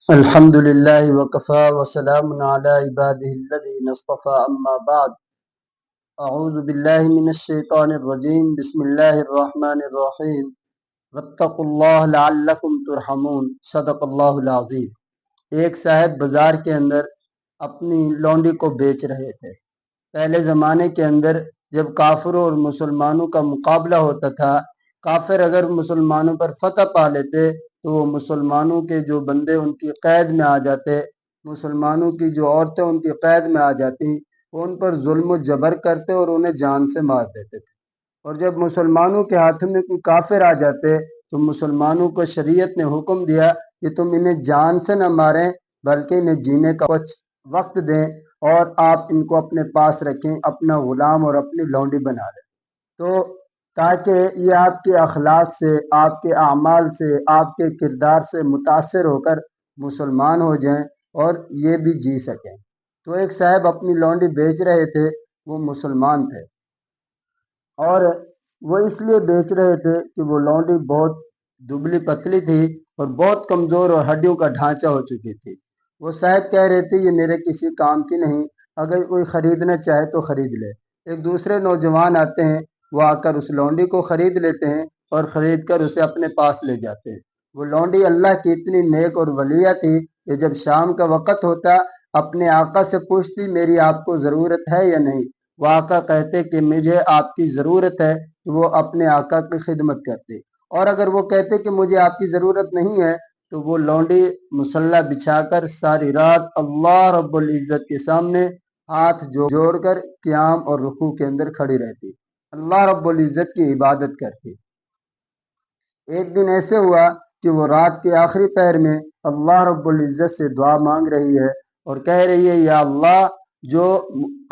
الحمد لله وكفى وسلام على عباده الذين اصطفى أما بعد أعوذ بالله من الشيطان الرجيم بسم الله الرحمن الرحيم واتقوا الله لعلكم ترحمون صدق اللہ العظیم۔ ایک صاحب بازار کے اندر اپنی لونڈی کو بیچ رہے تھے۔ پہلے زمانے کے اندر جب کافروں اور مسلمانوں کا مقابلہ ہوتا تھا، کافر اگر مسلمانوں پر فتح پا لیتے تو وہ مسلمانوں کے جو بندے ان کی قید میں آ جاتے، مسلمانوں کی جو عورتیں ان کی قید میں آ جاتی، وہ ان پر ظلم و جبر کرتے اور انہیں جان سے مار دیتے تھے۔ اور جب مسلمانوں کے ہاتھوں میں کوئی کافر آ جاتے تو مسلمانوں کو شریعت نے حکم دیا کہ تم انہیں جان سے نہ ماریں بلکہ انہیں جینے کا کچھ وقت دیں اور آپ ان کو اپنے پاس رکھیں، اپنا غلام اور اپنی لونڈی بنا لیں، تو تاکہ یہ آپ کے اخلاق سے، آپ کے اعمال سے، آپ کے کردار سے متاثر ہو کر مسلمان ہو جائیں اور یہ بھی جی سکیں۔ تو ایک صاحب اپنی لونڈی بیچ رہے تھے، وہ مسلمان تھے اور وہ اس لیے بیچ رہے تھے کہ وہ لونڈی بہت دبلی پتلی تھی اور بہت کمزور اور ہڈیوں کا ڈھانچہ ہو چکی تھی۔ وہ صاحب کہہ رہے تھے یہ میرے کسی کام کی نہیں، اگر کوئی خریدنا چاہے تو خرید لے۔ ایک دوسرے نوجوان آتے ہیں، وہ آ کر اس لونڈی کو خرید لیتے ہیں اور خرید کر اسے اپنے پاس لے جاتے ہیں۔ وہ لونڈی اللہ کی اتنی نیک اور ولیہ تھی کہ جب شام کا وقت ہوتا اپنے آقا سے پوچھتی میری آپ کو ضرورت ہے یا نہیں۔ وہ آقا کہتے کہ مجھے آپ کی ضرورت ہے، تو وہ اپنے آقا کی خدمت کرتے، اور اگر وہ کہتے کہ مجھے آپ کی ضرورت نہیں ہے تو وہ لونڈی مصلی بچھا کر ساری رات اللہ رب العزت کے سامنے ہاتھ جوڑ کر قیام اور رکوع کے اندر کھڑی رہتی، اللہ رب العزت کی عبادت کرتی۔ ایک دن ایسے ہوا کہ وہ رات کے آخری پہر میں اللہ رب العزت سے دعا مانگ رہی ہے اور کہہ رہی ہے یا اللہ، جو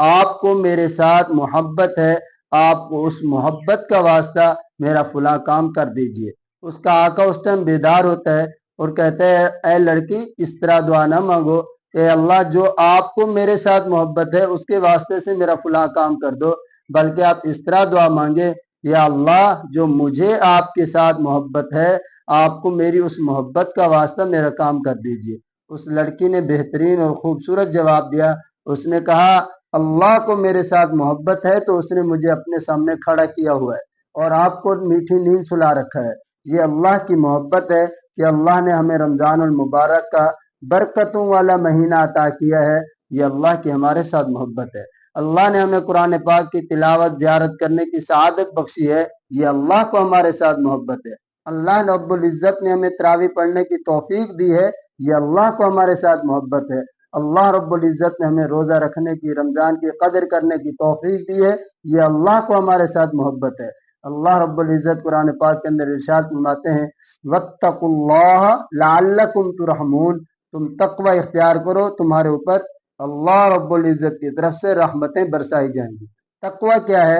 آپ کو میرے ساتھ محبت ہے، آپ کو اس محبت کا واسطہ میرا فلاں کام کر دیجئے۔ اس کا آقا اس ٹائم بیدار ہوتا ہے اور کہتا ہے اے لڑکی اس طرح دعا نہ مانگو، اے اللہ جو آپ کو میرے ساتھ محبت ہے اس کے واسطے سے میرا فلاں کام کر دو، بلکہ آپ اس طرح دعا مانگے یا اللہ جو مجھے آپ کے ساتھ محبت ہے، آپ کو میری اس محبت کا واسطہ میرا کام کر دیجئے۔ اس لڑکی نے بہترین اور خوبصورت جواب دیا، اس نے کہا اللہ کو میرے ساتھ محبت ہے تو اس نے مجھے اپنے سامنے کھڑا کیا ہوا ہے اور آپ کو میٹھی نیند سلا رکھا ہے۔ یہ اللہ کی محبت ہے کہ اللہ نے ہمیں رمضان المبارک کا برکتوں والا مہینہ عطا کیا ہے، یہ اللہ کی ہمارے ساتھ محبت ہے۔ اللہ نے ہمیں قرآن پاک کی تلاوت زیارت کرنے کی سعادت بخشی ہے، یہ اللہ کو ہمارے ساتھ محبت ہے۔ اللہ رب العزت نے ہمیں تراویح پڑھنے کی توفیق دی ہے، یہ اللہ کو ہمارے ساتھ محبت ہے۔ اللہ رب العزت نے ہمیں روزہ رکھنے کی، رمضان کی قدر کرنے کی توفیق دی ہے، یہ اللہ کو ہمارے ساتھ محبت ہے۔ اللہ رب العزت قرآن پاک کے اندر ارشاد فرماتے ہیں واتقوا اللہ لعلکم ترحمون، تم تقوی اختیار کرو، تمہارے اوپر اللہ رب العزت کی طرف سے رحمتیں برسائی جائیں گی۔ تقوی کیا ہے؟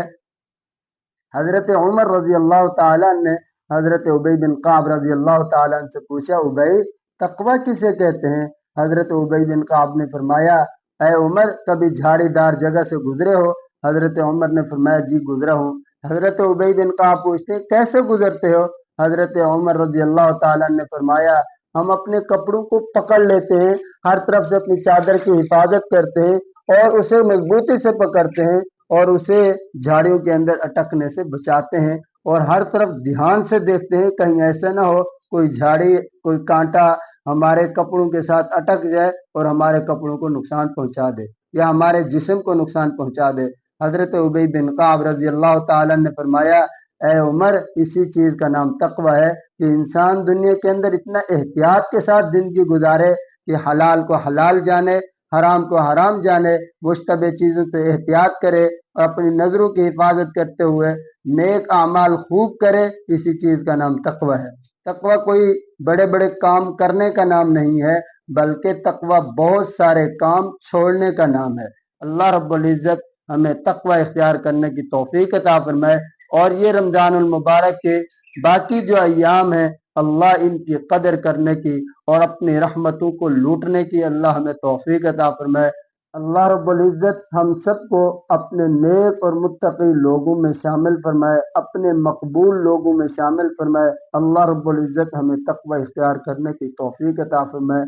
حضرت عمر رضی اللہ تعالیٰ نے حضرت ابی بن کعب رضی اللہ تعالیٰ سے پوچھا ابی تقوی کسے کہتے ہیں؟ حضرت ابی بن کعب نے فرمایا اے عمر کبھی جھاڑی دار جگہ سے گزرے ہو؟ حضرت عمر نے فرمایا جی گزرا ہوں۔ حضرت ابی بن کعب پوچھتے ہیں کیسے گزرتے ہو؟ حضرت عمر رضی اللہ تعالیٰ نے فرمایا ہم اپنے کپڑوں کو پکڑ لیتے ہیں، ہر طرف سے اپنی چادر کی حفاظت کرتے ہیں اور اسے مضبوطی سے پکڑتے ہیں اور اسے جھاڑیوں کے اندر اٹکنے سے بچاتے ہیں اور ہر طرف دھیان سے دیکھتے ہیں کہیں ایسا نہ ہو کوئی جھاڑی کوئی کانٹا ہمارے کپڑوں کے ساتھ اٹک جائے اور ہمارے کپڑوں کو نقصان پہنچا دے یا ہمارے جسم کو نقصان پہنچا دے۔ حضرت ابی بن کعب رضی اللہ تعالیٰ نے فرمایا اے عمر اسی چیز کا نام تقوی ہے کہ انسان دنیا کے اندر اتنا احتیاط کے ساتھ زندگی گزارے کہ حلال کو حلال جانے، حرام کو حرام جانے، مشتبہ چیزوں سے احتیاط کرے اور اپنی نظروں کی حفاظت کرتے ہوئے نیک اعمال خوب کرے، اسی چیز کا نام تقوی ہے۔ تقوی کوئی بڑے بڑے کام کرنے کا نام نہیں ہے بلکہ تقوی بہت سارے کام چھوڑنے کا نام ہے۔ اللہ رب العزت ہمیں تقوی اختیار کرنے کی توفیق عطا فرمائے اور یہ رمضان المبارک کے باقی جو ایام ہیں اللہ ان کی قدر کرنے کی اور اپنی رحمتوں کو لوٹنے کی اللہ ہمیں توفیق عطا فرمائے۔ اللہ رب العزت ہم سب کو اپنے نیک اور متقی لوگوں میں شامل فرمائے، اپنے مقبول لوگوں میں شامل فرمائے۔ اللہ رب العزت ہمیں تقوی اختیار کرنے کی توفیق عطا فرمائے۔